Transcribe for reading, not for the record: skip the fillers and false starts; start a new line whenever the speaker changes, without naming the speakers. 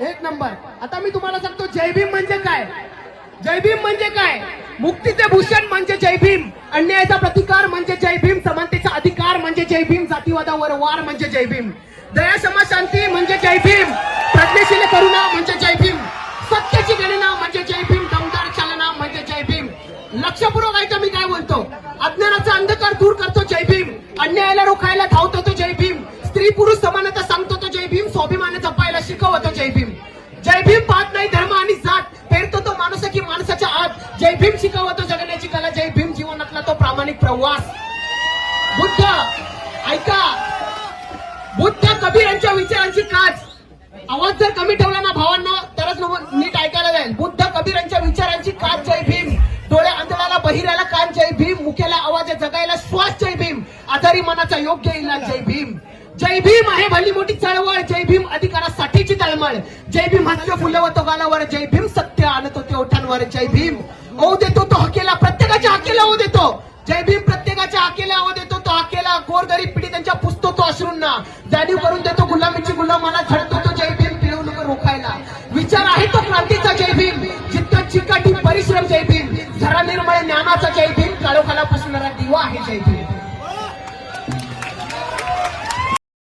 एक नंबर. आता मी तुम्हाला सांगतो जय भीम म्हणजे काय. जय भीम म्हणजे काय. मुक्तीचे भूषण म्हणजे जय भीम, अन्यायाचा प्रतिकार म्हणजे जय भीम, समानतेचा अधिकार म्हणजे जय भीम, जातीवादावर वार म्हणजे जय भीम, दया क्षमा शांती म्हणजे जय भीम, प्रज्ञाशील करुणा म्हणजे जय भीम, सत्याची गणना म्हणजे जय भीम, दमदार चालना म्हणजे जय भीम. लक्षपूर्वक ऐका मी काय बोलतो. अज्ञानाचा अंधकार दूर करतो जय भीम, अन्यायाला रोखायला धावतो तो जय भीम, स्त्री पुरुष समानता सांगतो तो जय भीम, स्वाभिमान जपायला शिकवतो जय भीम. जय भीम पाहत नाही धर्म आणि जात, पेरतो तो माणूस की माणसाच्या आत, जय भीम शिकवतो जगण्याची कला, जय भीम जीवनातला तो प्रामाणिक प्रवास. बुद्ध ऐका, बुद्ध कबीर यांच्या विचारांची काच. आवाज जर कमी ठेवला ना भावांना तरच नीट ऐकायला जाईल. बुद्ध कबीर यांच्या विचारांची काच जय भीम, डोळे आंधळ्याला बहिऱ्याला कान जय भीम, मुख्याला आवाज जगायला श्वास जय भीम, आजारी मनाचा योग्य इलाज जय भीम. जय भीम आहे भली मोठी चळवळ, जय भीम अधिकारासाठीची तळमळ, जय भीम हास्य फुलवतो गालावर, जय भीम सत्य आणतो ते ओठांवर, जय भीम ओ देतो तो हकेला, प्रत्येकाच्या हकेला ओ देतो, जय भीम प्रत्येकाच्या हकेला ओ देतो तो हकेला, गोरगरीब पिढी त्यांच्या पुसतो तो अश्रूंना, जाणीव करून देतो गुलामीची गुलामाला, झडतो तो जय भीम पिळवणूक रोखायला, विचार आहे तो क्रांतीचा जय भीम, जिद्द चिकाटी परिश्रम जय भीम, झरा निर्मळ ज्ञानाचा जय भीम, काळोखाला पुसणारा दिवा आहे जय भीम.